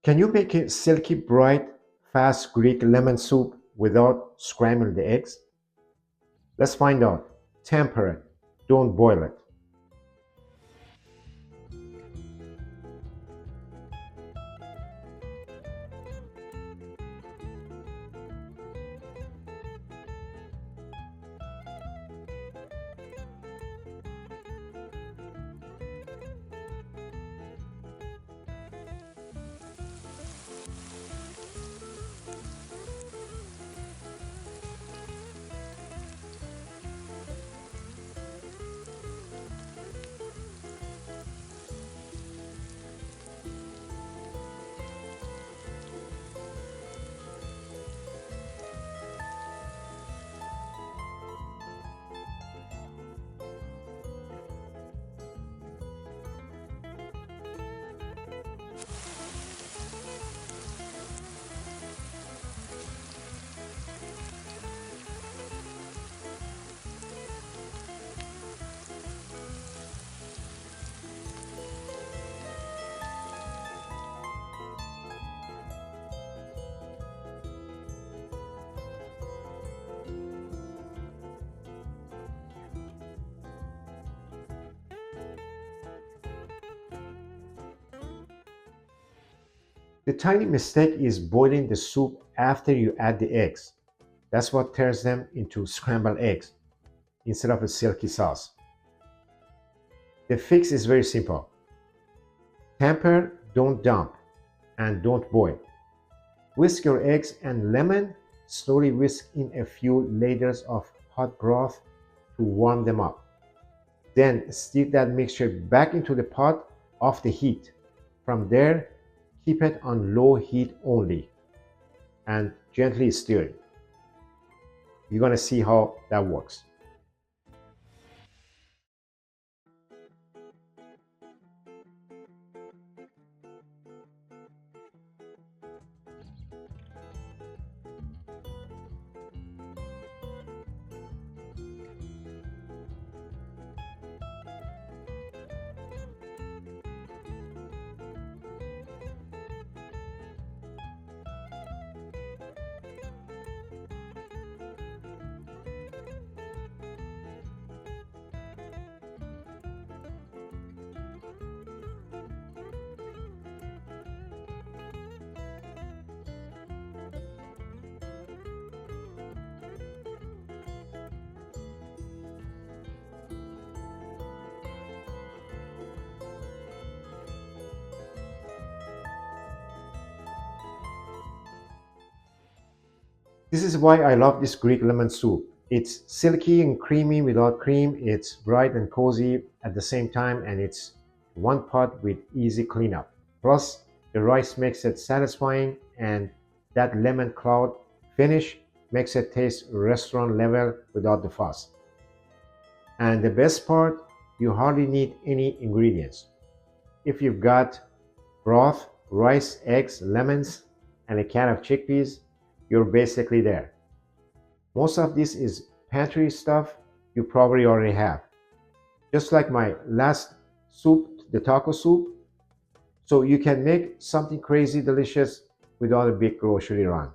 Can you make a silky, bright, fast Greek lemon soup without scrambling the eggs? Let's find out. Temper it, don't boil it. The tiny mistake is boiling the soup after you add the eggs. That's what turns them into scrambled eggs instead of a silky sauce. The fix is very simple. Temper, don't dump, and don't boil. Whisk your eggs and lemon, slowly whisk in a few layers of hot broth to warm them up. Then stir that mixture back into the pot off the heat. From there, keep it on low heat only and gently stir it. You're going to see how that works. This is why I love this Greek lemon soup. It's silky and creamy without cream. It's bright and cozy at the same time, and it's one pot with easy cleanup. Plus, the rice makes it satisfying, and that lemon cloud finish makes it taste restaurant level without the fuss. And the best part, you hardly need any ingredients. If you've got broth, rice, eggs, lemons, and a can of chickpeas, you're basically there. Most of this is pantry stuff you probably already have. Just like my last soup, the taco soup, so you can make something crazy delicious without a big grocery run.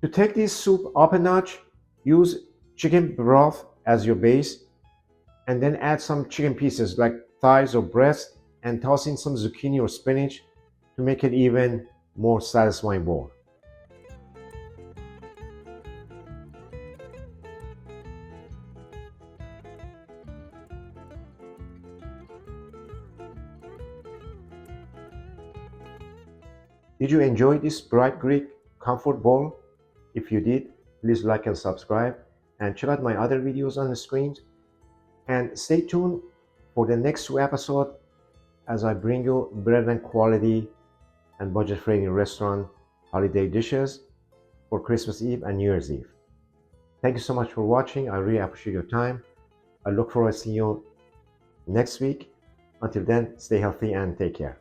To take this soup up a notch, use chicken broth as your base and then add some chicken pieces like thighs or breast and toss in some zucchini or spinach to make it even more satisfying bowl. Did you enjoy this bright Greek comfort bowl? If you did, Please like and subscribe, and check out my other videos on the screen. And stay tuned for the next two episodes as I bring you better than quality and budget-friendly restaurant holiday dishes for Christmas Eve and New Year's Eve. Thank you so much for watching. I really appreciate your time. I look forward to seeing you next week. Until then, stay healthy and take care.